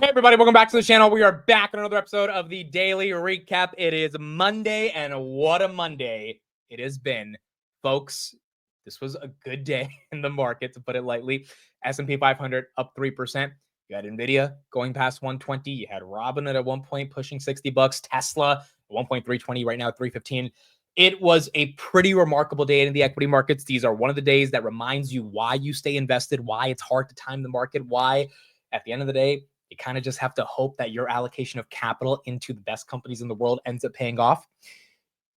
Hey everybody, welcome back to the channel. We are back on another episode of the Daily Recap. It is Monday, and what a Monday it has been. Folks, this was a good day in the market, to put it lightly. S&P 500 up 3%. You had Nvidia going past 120. You had Robinhood at one point pushing $60. Tesla at 1.320 right now at 315. It was a pretty remarkable day in the equity markets. These are one of the days that reminds you why you stay invested, why it's hard to time the market, why at the end of the day, you kind of just have to hope that your allocation of capital into the best companies in the world ends up paying off.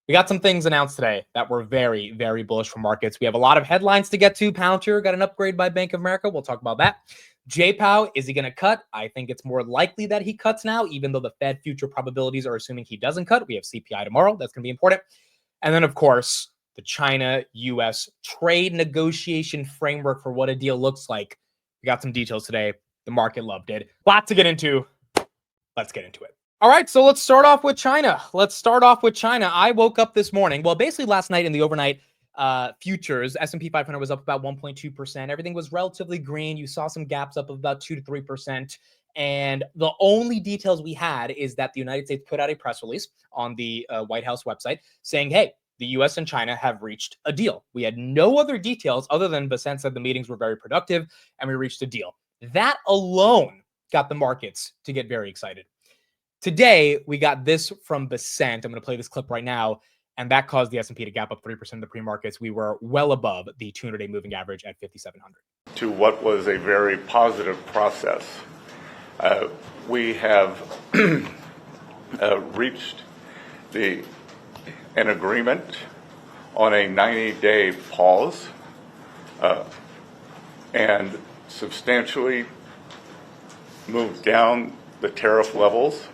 We got some things announced today that were very, very bullish for markets. We have a lot of headlines to get to. Palantir got an upgrade by Bank of America. We'll talk about that. Powell, is he going to cut? I think it's more likely that he cuts now, even though the Fed future probabilities are assuming he doesn't cut. We have CPI tomorrow. That's going to be important. And then, of course, the China-U.S. trade negotiation framework for what a deal looks like. We got some details today. The market loved it. Lots to get into. Let's get into it. All right, so let's start off with China. I woke up this morning. Well, basically last night in the overnight futures, S&P 500 was up about 1.2%. Everything was relatively green. You saw some gaps up of about 2 to 3%. And the only details we had is that the United States put out a press release on the White House website saying, hey, the U.S. and China have reached a deal. We had no other details other than Basant said the meetings were very productive and we reached a deal. That alone got the markets to get very excited. Today, we got this from Basant. I'm going to play this clip right now, and that caused the S&P to gap up 3% in the pre-markets. We were well above the 200-day moving average at 5,700. To what was a very positive process. We have reached an agreement on a 90-day pause and substantially moved down the tariff levels.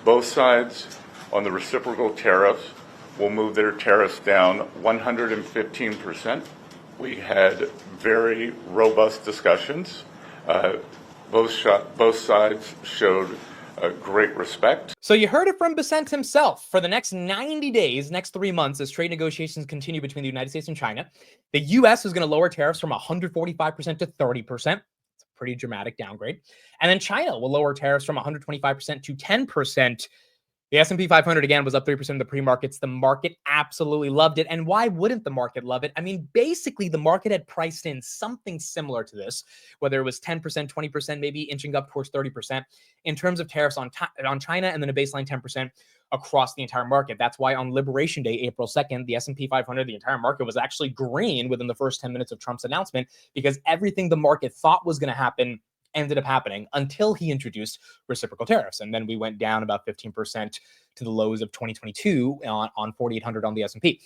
Both sides on the reciprocal tariffs will move their tariffs down 115%. We had very robust discussions. Both sides showed great respect. So you heard it from Basant himself. For the next 90 days, next 3 months, as trade negotiations continue between the United States and China, the U.S. is going to lower tariffs from 145% to 30%. It's a pretty dramatic downgrade. And then China will lower tariffs from 125% to 10%. The S&P 500, again, was up 3% in the pre-markets. The market absolutely loved it. And why wouldn't the market love it? I mean, basically, the market had priced in something similar to this, whether it was 10%, 20%, maybe inching up towards 30% in terms of tariffs on China, and then a baseline 10% across the entire market. That's why on Liberation Day, April 2nd, the S&P 500, the entire market was actually green within the first 10 minutes of Trump's announcement, because everything the market thought was going to happen ended up happening until he introduced reciprocal tariffs. And then we went down about 15% to the lows of 2022 on 4,800 on the S&P.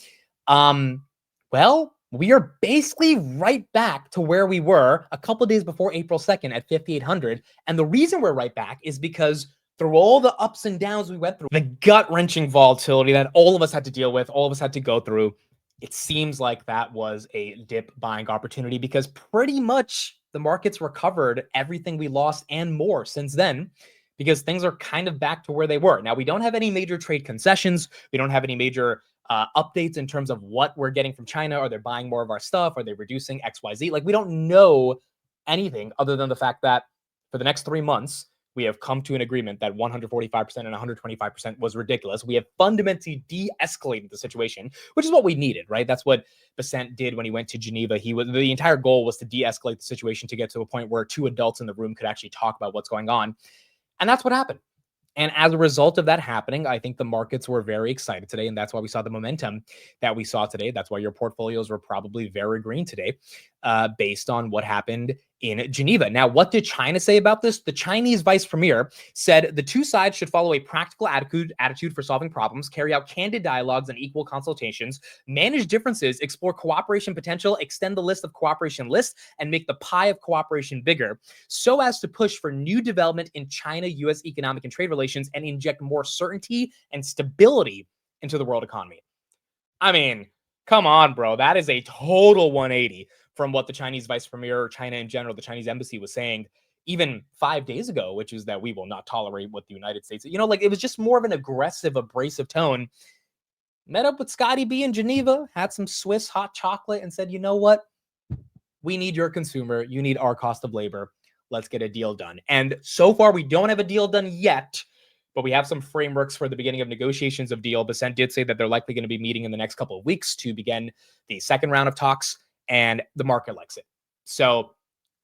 Well, we are basically right back to where we were a couple of days before April 2nd at 5,800. And the reason we're right back is because through all the ups and downs we went through, the gut-wrenching volatility that all of us had to deal with, all of us had to go through, it seems like that was a dip buying opportunity, because pretty much the markets recovered everything we lost and more since then, because things are kind of back to where they were. Now, we don't have any major trade concessions. We don't have any major updates in terms of what we're getting from China. Are they buying more of our stuff? Are they reducing XYZ? Like, we don't know anything other than the fact that for the next 3 months, we have come to an agreement that 145% and 125% was ridiculous. We have fundamentally de-escalated the situation, which is what we needed, right? That's what Basant did when he went to Geneva. The entire goal was to de-escalate the situation to get to a point where 2 adults in the room could actually talk about what's going on. And that's what happened. And as a result of that happening, I think the markets were very excited today. And that's why we saw the momentum that we saw today. That's why your portfolios were probably very green today, based on what happened in Geneva. Now, what did China say about this? The Chinese vice premier said the 2 sides should follow a practical attitude for solving problems, carry out candid dialogues and equal consultations, manage differences, explore cooperation potential, extend the list of cooperation lists, and make the pie of cooperation bigger, so as to push for new development in China-U.S. economic and trade relations and inject more certainty and stability into the world economy. I mean, come on, bro. That is a total 180 from what the Chinese vice premier, or China in general, the Chinese embassy was saying even 5 days ago, which is that we will not tolerate what the United States, like, it was just more of an aggressive, abrasive tone. Met up with Scotty B in Geneva, had some Swiss hot chocolate, and said, you know what? We need your consumer. You need our cost of labor. let's get a deal done. And so far, we don't have a deal done yet, but we have some frameworks for the beginning of negotiations of deal. Basent did say that they're likely going to be meeting in the next couple of weeks to begin the second round of talks, and the market likes it. So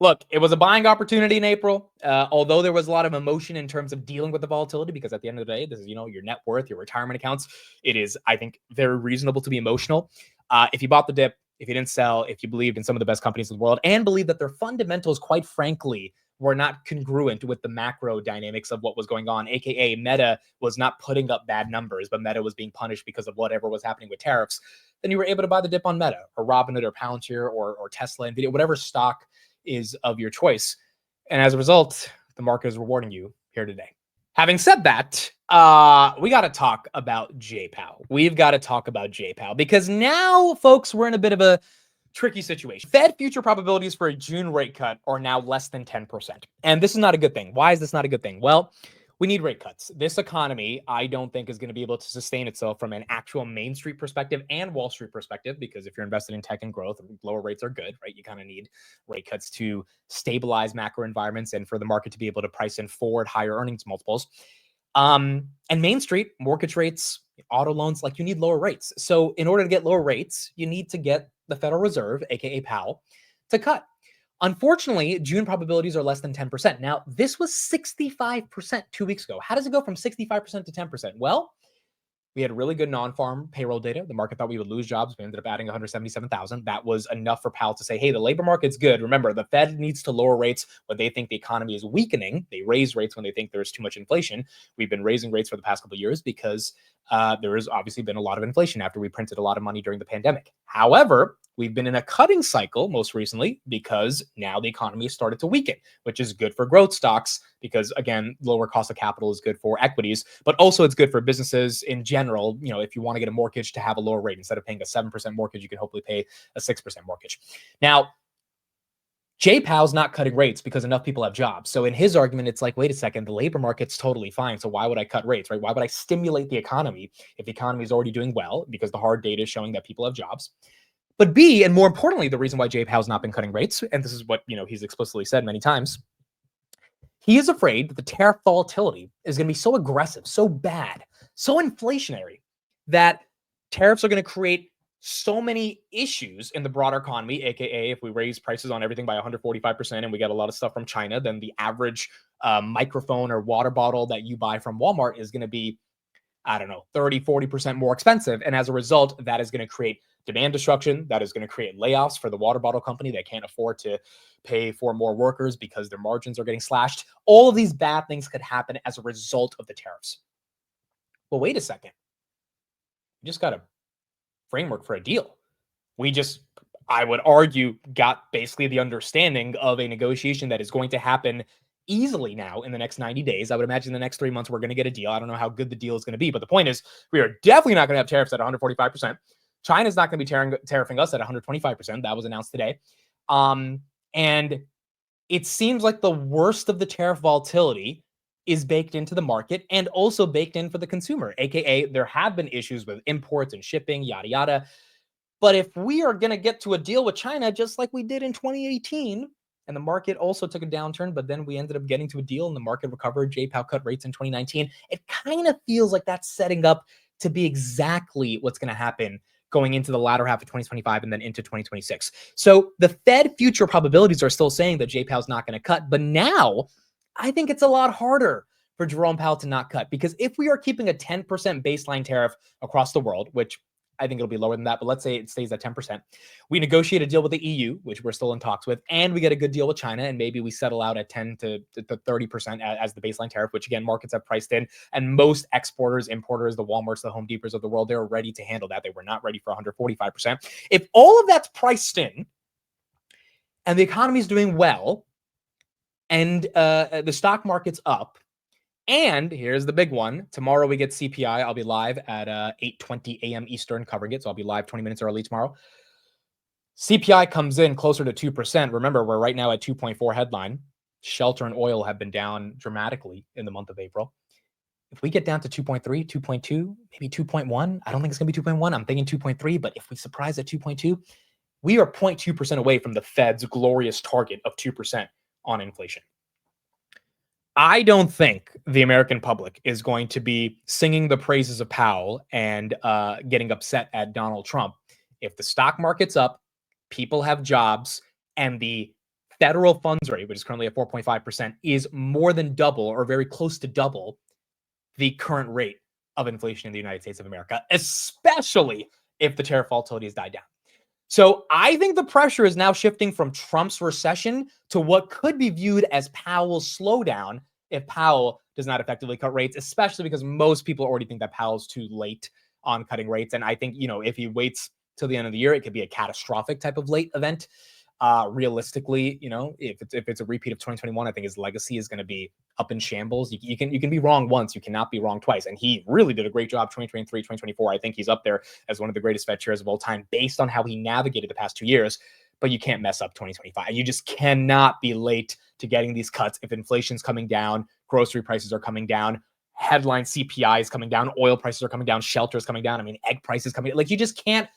look, it was a buying opportunity in April, although there was a lot of emotion in terms of dealing with the volatility, because at the end of the day, this is, your net worth, your retirement accounts. It is, I think, very reasonable to be emotional. If you bought the dip, if you didn't sell, if you believed in some of the best companies in the world and believe that their fundamentals, quite frankly, were not congruent with the macro dynamics of what was going on, aka Meta was not putting up bad numbers, but Meta was being punished because of whatever was happening with tariffs, then you were able to buy the dip on Meta or Robinhood or Palantir or Tesla, Nvidia, whatever stock is of your choice. And as a result, the market is rewarding you here today. Having said that, we got to talk about Powell. We've got to talk about Powell because now, folks, we're in a bit of a tricky situation. Fed future probabilities for a June rate cut are now less than 10%. And this is not a good thing. Why is this not a good thing? Well, we need rate cuts. This economy, I don't think, is going to be able to sustain itself from an actual Main Street perspective and Wall Street perspective, because if you're invested in tech and growth, lower rates are good, right? You kind of need rate cuts to stabilize macro environments and for the market to be able to price in forward higher earnings multiples. And Main Street, mortgage rates, auto loans, like you need lower rates. So in order to get lower rates, you need to get the Federal Reserve, aka Powell, to cut. Unfortunately, June probabilities are less than 10%. Now, this was 65% 2 weeks ago. How does it go from 65% to 10%? Well, we had really good non-farm payroll data. The market thought we would lose jobs. We ended up adding 177,000. That was enough for Powell to say, hey, the labor market's good. Remember, the Fed needs to lower rates when they think the economy is weakening. They raise rates when they think there's too much inflation. We've been raising rates for the past couple of years because there has obviously been a lot of inflation after we printed a lot of money during the pandemic. However, we've been in a cutting cycle most recently because now the economy has started to weaken, which is good for growth stocks because, again, lower cost of capital is good for equities, but also it's good for businesses in general. If you want to get a mortgage to have a lower rate, instead of paying a 7% mortgage, you can hopefully pay a 6% mortgage. Now, Powell's not cutting rates because enough people have jobs. So in his argument, it's like, wait a second, the labor market's totally fine. So why would I cut rates, right? Why would I stimulate the economy if the economy is already doing well? Because the hard data is showing that people have jobs. But B, and more importantly, the reason why Powell's not been cutting rates, and this is what he's explicitly said many times, he is afraid that the tariff volatility is going to be so aggressive, so bad, so inflationary that tariffs are going to create so many issues in the broader economy, aka if we raise prices on everything by 145% and we get a lot of stuff from China, then the average microphone or water bottle that you buy from Walmart is going to be, 30-40% more expensive. And as a result, that is going to create demand destruction. That is going to create layoffs for the water bottle company that can't afford to pay for more workers because their margins are getting slashed. All of these bad things could happen as a result of the tariffs. Well, wait a second. We just got a framework for a deal. I would argue, got basically the understanding of a negotiation that is going to happen easily now in the next 90 days. I would imagine the next 3 months we're going to get a deal. I don't know how good the deal is going to be, but the point is we are definitely not going to have tariffs at 145%. China's not going to be tariffing us at 125%. That was announced today. And it seems like the worst of the tariff volatility is baked into the market and also baked in for the consumer, aka there have been issues with imports and shipping, yada, yada. But if we are going to get to a deal with China, just like we did in 2018, and the market also took a downturn, but then we ended up getting to a deal and the market recovered, Powell cut rates in 2019, it kind of feels like that's setting up to be exactly what's going to happen going into the latter half of 2025 and then into 2026. So the Fed future probabilities are still saying that Powell's not going to cut, but now I think it's a lot harder for Jerome Powell to not cut, because if we are keeping a 10% baseline tariff across the world, which I think it'll be lower than that, but let's say it stays at 10%. We negotiate a deal with the EU, which we're still in talks with, and we get a good deal with China, and maybe we settle out at 10 to 30% as the baseline tariff, which again, markets have priced in, and most exporters, importers, the Walmarts, the Home Depots of the world, they're ready to handle that. They were not ready for 145%. If all of that's priced in, and the economy is doing well, and the stock market's up, and here's the big one. Tomorrow we get CPI. I'll be live at 8:20 a.m. Eastern covering it. So I'll be live 20 minutes early tomorrow. CPI comes in closer to 2%. Remember, we're right now at 2.4 headline. Shelter and oil have been down dramatically in the month of April. If we get down to 2.3, 2.2, maybe 2.1, I don't think it's going to be 2.1. I'm thinking 2.3. But if we surprise at 2.2, we are 0.2% away from the Fed's glorious target of 2% on inflation. I don't think the American public is going to be singing the praises of Powell and getting upset at Donald Trump if the stock market's up, people have jobs, and the federal funds rate, which is currently at 4.5%, is more than double or very close to double the current rate of inflation in the United States of America, especially if the tariff volatility has died down. So I think the pressure is now shifting from Trump's recession to what could be viewed as Powell's slowdown if Powell does not effectively cut rates, especially because most people already think that Powell's too late on cutting rates. And I think, if he waits till the end of the year, it could be a catastrophic type of late event. Realistically, if it's a repeat of 2021, I think his legacy is going to be up in shambles. You can be wrong once, you cannot be wrong twice. And he really did a great job 2023, 2024. I think he's up there as one of the greatest Fed chairs of all time based on how he navigated the past 2 years. But you can't mess up 2025. You just cannot be late to getting these cuts if inflation's coming down, grocery prices are coming down, headline CPI is coming down, oil prices are coming down, shelter is coming down. I mean, egg prices coming. Like, you just can't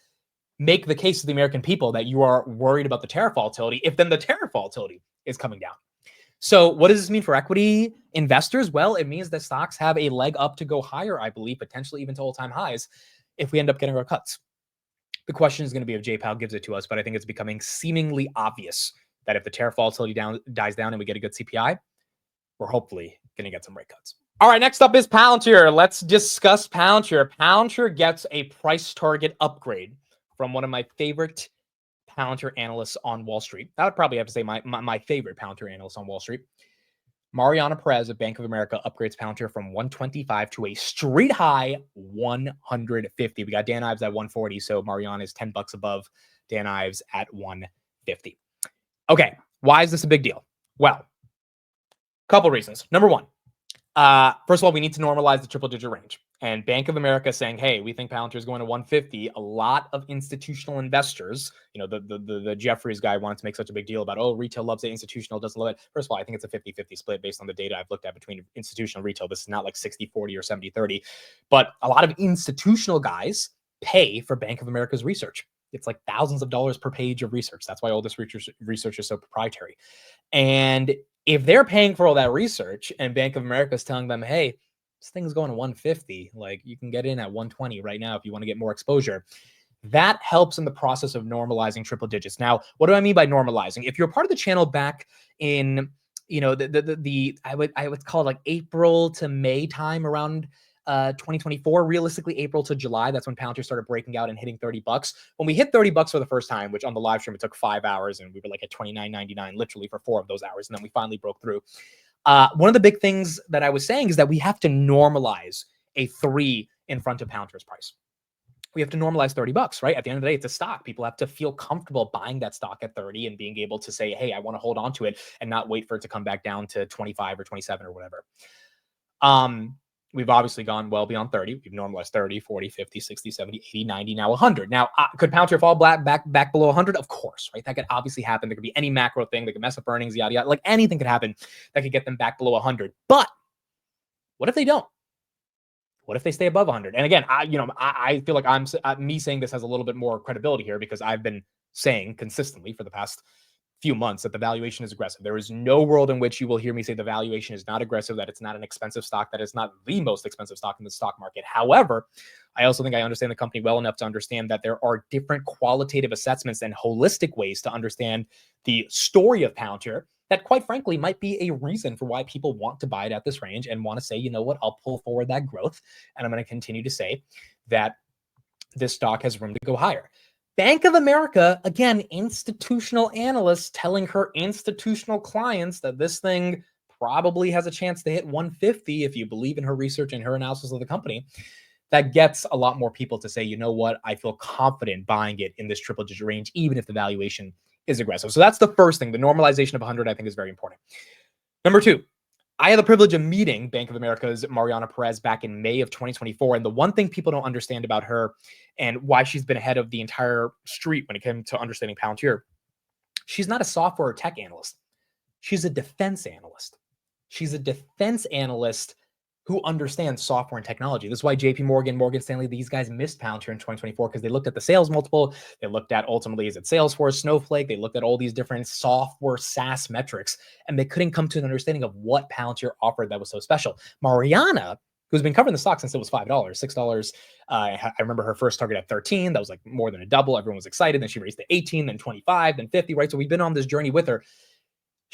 make the case to the American people that you are worried about the tariff volatility if then the tariff volatility is coming down. So what does this mean for equity investors? Well, it means that stocks have a leg up to go higher, I believe, potentially even to all-time highs if we end up getting our cuts. The question is going to be if Jay Powell gives it to us, but I think it's becoming seemingly obvious that if the tariff volatility dies down and we get a good CPI, we're hopefully going to get some rate cuts. All right, next up is Palantir. Let's discuss Palantir. Palantir gets a price target upgrade from one of my favorite Palantir analysts on Wall Street. I would probably have to say my favorite Palantir analyst on Wall Street. Mariana Perez of Bank of America upgrades Palantir from 125 to a street high 150. We got Dan Ives at 140, so Mariana is $10 above Dan Ives at 150. Okay, why is this a big deal? Well, a couple reasons. Number one, first of all, we need to normalize the triple-digit range. And Bank of America saying, hey, we think Palantir is going to 150. A lot of institutional investors, the Jeffries guy wanted to make such a big deal about, retail loves it, institutional doesn't love it. First of all, I think it's a 50-50 split based on the data I've looked at between institutional and retail. This is not like 60-40 or 70-30. But a lot of institutional guys pay for Bank of America's research. It's like thousands of dollars per page of research. That's why all this research is so proprietary. And if they're paying for all that research and Bank of America is telling them, hey, this thing's going to 150, like you can get in at 120 right now if you want to get more exposure, that helps in the process of normalizing triple digits. Now, what do I mean by normalizing? If you're part of the channel back in, I would call it like April to May time around 2024, realistically April to July, that's when Palantir started breaking out and hitting $30. When we hit $30 for the first time, which on the live stream, it took 5 hours and we were like at $29.99 literally for 4 of those hours. And then we finally broke through. One of the big things that I was saying is that we have to normalize a 3 in front of Palantir's price. We have to normalize $30, right? At the end of the day, it's a stock. People have to feel comfortable buying that stock at 30 and being able to say, hey, I want to hold on to it and not wait for it to come back down to 25 or 27 or whatever. We've obviously gone well beyond 30. We've normalized 30, 40, 50, 60, 70, 80, 90, now 100. Now, could Palantir fall back below 100? Of course, right? That could obviously happen. There could be any macro thing that could mess up earnings, yada, yada. Like anything could happen that could get them back below 100. But what if they don't? What if they stay above 100? And again, I feel like me saying this has a little bit more credibility here because I've been saying consistently for the past few months that the valuation is aggressive. There is no world in which you will hear me say the valuation is not aggressive, that it's not an expensive stock, that it's not the most expensive stock in the stock market. However, I also think I understand the company well enough to understand that there are different qualitative assessments and holistic ways to understand the story of Palantir that, quite frankly, might be a reason for why people want to buy it at this range and want to say, you know what, I'll pull forward that growth. And I'm going to continue to say that this stock has room to go higher. Bank of America, again, institutional analysts telling her institutional clients that this thing probably has a chance to hit 150 if you believe in her research and her analysis of the company. That gets a lot more people to say, you know what, I feel confident buying it in this triple digit range, even if the valuation is aggressive. So that's the first thing. The normalization of 100, I think, is very important. Number two, I had the privilege of meeting Bank of America's Mariana Perez back in May of 2024. And the one thing people don't understand about her and why she's been ahead of the entire street when it came to understanding Palantir, she's not a software or tech analyst. She's a defense analyst. She's a defense analyst who understand software and technology. This is why JP Morgan, Morgan Stanley, these guys missed Palantir in 2024 because they looked at the sales multiple. They looked at ultimately, is it Salesforce, Snowflake? They looked at all these different software SaaS metrics, and they couldn't come to an understanding of what Palantir offered that was so special. Mariana, who's been covering the stock since it was $5, $6. I remember her first target at 13. That was like more than a double. Everyone was excited. Then she raised to 18, then 25, then 50, right? So we've been on this journey with her.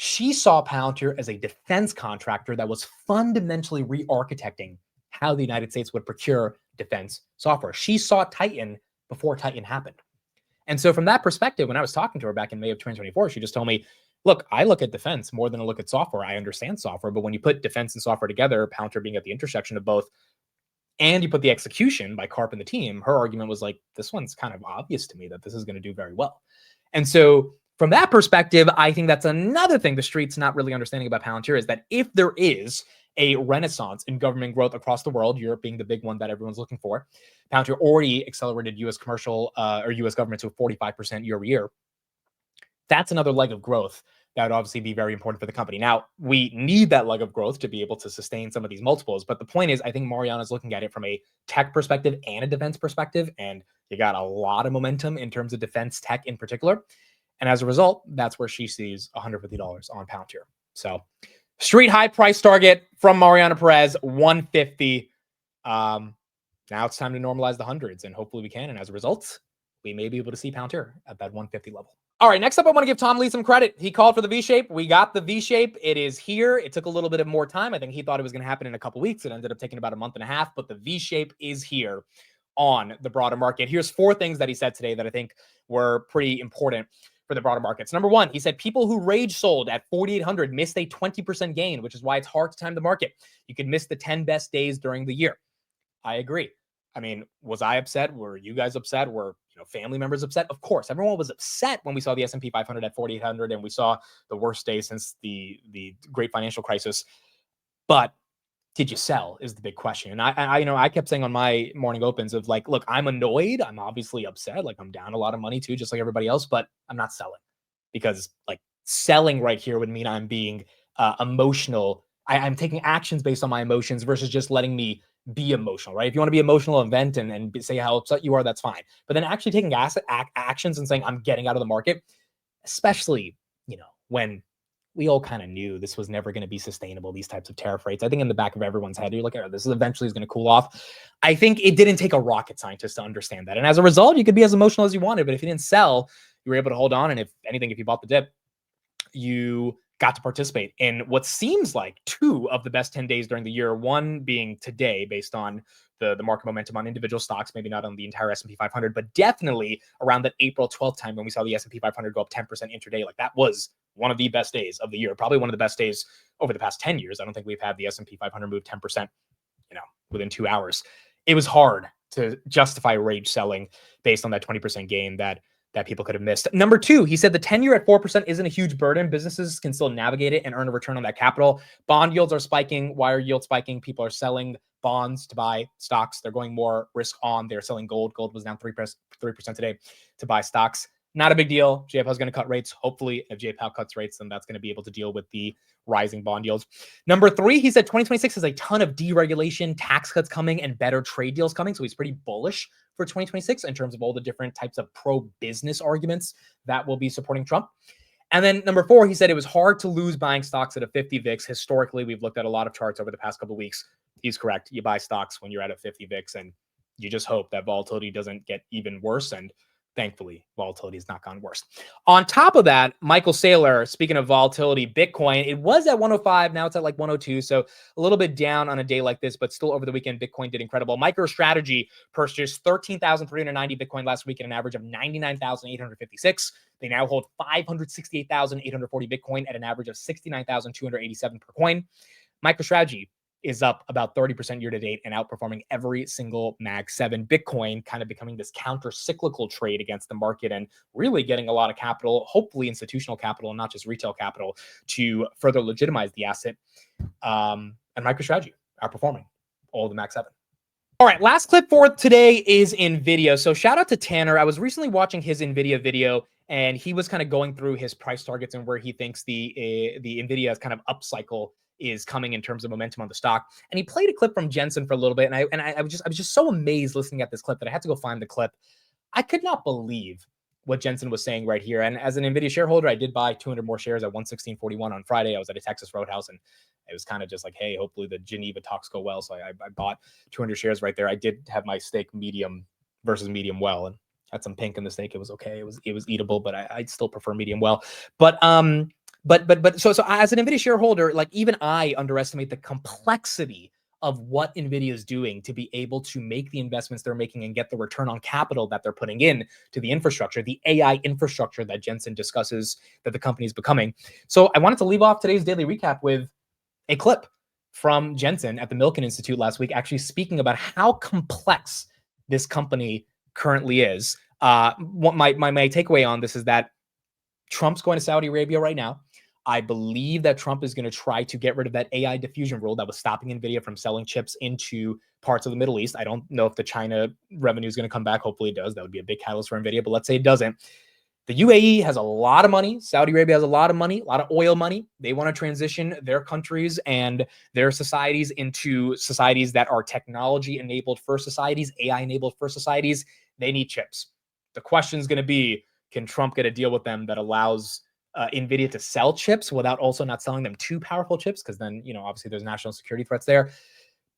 She saw Palantir as a defense contractor that was fundamentally re-architecting how the United States would procure defense software. She saw Titan before Titan happened. And so from that perspective, when I was talking to her back in May of 2024, she just told me, look, I look at defense more than I look at software. I understand software, but when you put defense and software together, Palantir being at the intersection of both, and you put the execution by Karp and the team, her argument was like, this one's kind of obvious to me that this is going to do very well. And so from that perspective, I think that's another thing the street's not really understanding about Palantir is that if there is a renaissance in government growth across the world, Europe being the big one that everyone's looking for, Palantir already accelerated U.S. commercial or U.S. government to 45% year over year. That's another leg of growth that would obviously be very important for the company. Now, we need that leg of growth to be able to sustain some of these multiples. But the point is, I think Mariana's looking at it from a tech perspective and a defense perspective. And you got a lot of momentum in terms of defense tech in particular. And as a result, that's where she sees $150 on Palantir. So street high price target from Mariana Perez, 150. Now it's time to normalize the hundreds, and hopefully we can. And as a result, we may be able to see Palantir at that 150 level. All right, next up, I want to give Tom Lee some credit. He called for the V-shape. We got the V-shape. It is here. It took a little bit of more time. I think he thought it was going to happen in a couple weeks. It ended up taking about a month and a half, but the V-shape is here on the broader market. Here's 4 things that he said today that I think were pretty important for the broader markets. Number 1, he said people who rage sold at 4,800 missed a 20% gain, which is why it's hard to time the market. You could miss the 10 best days during the year. I agree. I mean, was I upset? Were you guys upset? Were family members upset? Of course, everyone was upset when we saw the S&P 500 at 4,800 and we saw the worst day since the great financial crisis. But did you sell is the big question. And I kept saying on my morning opens of like, look, I'm annoyed. I'm obviously upset. Like I'm down a lot of money too, just like everybody else, but I'm not selling because like selling right here would mean I'm being emotional. I'm taking actions based on my emotions versus just letting me be emotional, right? If you want to be emotional and vent and say how upset you are, that's fine. But then actually taking actions and saying I'm getting out of the market, especially, when we all kind of knew this was never going to be sustainable, these types of tariff rates. I think in the back of everyone's head, you're like, oh, this is eventually going to cool off. I think it didn't take a rocket scientist to understand that. And as a result, you could be as emotional as you wanted, but if you didn't sell, you were able to hold on. And if anything, if you bought the dip, you got to participate in what seems like 2 of the best 10 days during the year, one being today based on the market momentum on individual stocks, maybe not on the entire S&P 500, but definitely around that April 12th time when we saw the S&P 500 go up 10% intraday. Like that was one of the best days of the year, probably one of the best days over the past 10 years. I don't think we've had the S&P 500 move 10%, within 2 hours. It was hard to justify rage selling based on that 20% gain that people could have missed. Number 2, he said the 10-year at 4% isn't a huge burden. Businesses can still navigate it and earn a return on that capital. Bond yields are spiking. Why are yields spiking? People are selling bonds to buy stocks. They're going more risk on. They're selling gold. Gold was down 3% today to buy stocks. Not a big deal. J. Powell's going to cut rates. Hopefully, if J. Powell cuts rates, then that's going to be able to deal with the rising bond yields. Number 3, he said 2026 has a ton of deregulation, tax cuts coming, and better trade deals coming. So he's pretty bullish for 2026 in terms of all the different types of pro-business arguments that will be supporting Trump. And then number 4, he said it was hard to lose buying stocks at a 50 VIX. Historically, we've looked at a lot of charts over the past couple of weeks. He's correct. You buy stocks when you're at a 50 VIX, and you just hope that volatility doesn't get even worse. And thankfully, volatility has not gone worse. On top of that, Michael Saylor, speaking of volatility, Bitcoin, it was at 105. Now it's at like 102. So a little bit down on a day like this, but still over the weekend, Bitcoin did incredible. MicroStrategy purchased 13,390 Bitcoin last week at an average of 99,856. They now hold 568,840 Bitcoin at an average of 69,287 per coin. MicroStrategy is up about 30% year to date and outperforming every single Mag 7. Bitcoin kind of becoming this counter-cyclical trade against the market and really getting a lot of capital, hopefully institutional capital and not just retail capital, to further legitimize the asset. And MicroStrategy outperforming all the Mag 7. All right, last clip for today is Nvidia. So shout out to Tanner. I was recently watching his Nvidia video, and he was kind of going through his price targets and where he thinks the Nvidia kind of upcycle is coming in terms of momentum on the stock. And he played a clip from Jensen for a little bit, and I was just so amazed listening at this clip that I had to go find the clip. I could not believe what Jensen was saying right here. And as an Nvidia shareholder, I did buy 200 more shares at 116.41 on Friday. I was at a Texas Roadhouse, and it was kind of just like, hey, hopefully the Geneva talks go well. So I bought 200 shares right there. I did have my steak medium versus medium well, and had some pink in the steak. It was okay. It was eatable, but I'd still prefer medium well. But so as an Nvidia shareholder, like even I underestimate the complexity of what Nvidia is doing to be able to make the investments they're making and get the return on capital that they're putting in to the infrastructure, the AI infrastructure that Jensen discusses that the company is becoming. So I wanted to leave off today's daily recap with a clip from Jensen at the Milken Institute last week, actually speaking about how complex this company currently is. What my takeaway on this is that Trump's going to Saudi Arabia right now. I believe that Trump is going to try to get rid of that AI diffusion rule that was stopping Nvidia from selling chips into parts of the Middle East. I don't know if the China revenue is going to come back. Hopefully it does. That would be a big catalyst for Nvidia, but let's say it doesn't. The UAE has a lot of money. Saudi Arabia has a lot of money, a lot of oil money. They want to transition their countries and their societies into societies that are technology-enabled first societies, AI-enabled first societies. They need chips. The question is going to be, can Trump get a deal with them that allows Nvidia to sell chips without also not selling them too powerful chips? Because then, obviously there's national security threats there.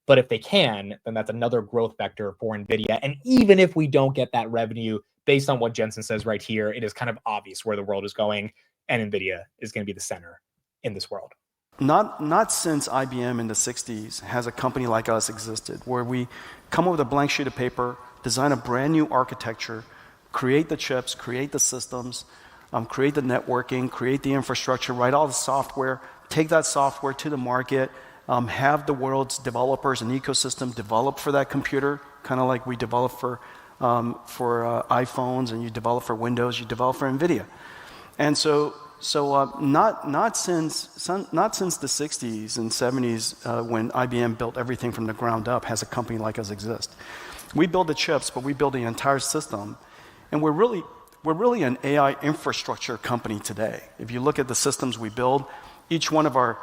But if they can, then that's another growth vector for Nvidia. And even if we don't get that revenue, based on what Jensen says right here, it is kind of obvious where the world is going, and Nvidia is going to be the center in this world. Not since IBM in the 60s has a company like us existed, where we come up with a blank sheet of paper, design a brand new architecture, create the chips, create the systems, create the networking, create the infrastructure, write all the software, take that software to the market, have the world's developers and ecosystem develop for that computer, kind of like we develop for iPhones, and you develop for Windows, you develop for Nvidia. And so not since the 60s and 70s when IBM built everything from the ground up has a company like us exist. We build the chips, but we build the entire system, and we're really an AI infrastructure company today. If you look at the systems we build, each one of our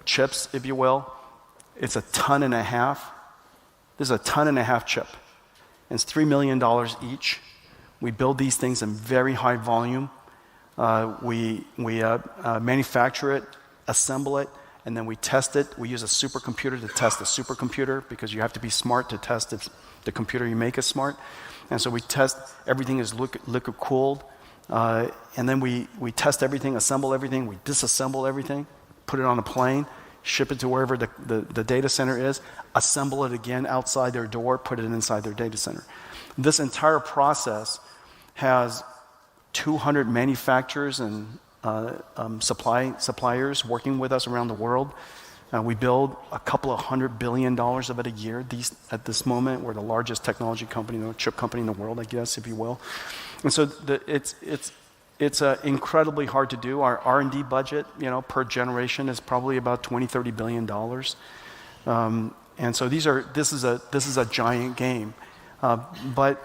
chips, if you will, it's 1.5 tons. This is 1.5 tons chip. And it's $3 million each. We build these things in very high volume. We manufacture it, assemble it, and then we test it. We use a supercomputer to test the supercomputer, because you have to be smart to test if the computer you make is smart. And so we test, everything is liquid cooled, and then we test everything, assemble everything, we disassemble everything, put it on a plane, ship it to wherever the data center is, assemble it again outside their door, put it inside their data center. This entire process has 200 manufacturers and suppliers working with us around the world. We build a couple of $100 billion of it a year. At this moment, we're the largest technology company, chip company in the world, I guess, if you will. And so it's incredibly hard to do. Our R&D budget, per generation is probably about $20-30 billion. And so this is a giant game. But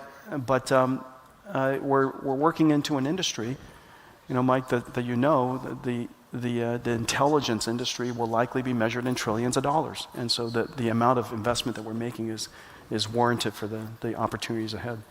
we're working into an industry, Mike, that the intelligence industry will likely be measured in trillions of dollars. And so the amount of investment that we're making is warranted for the opportunities ahead.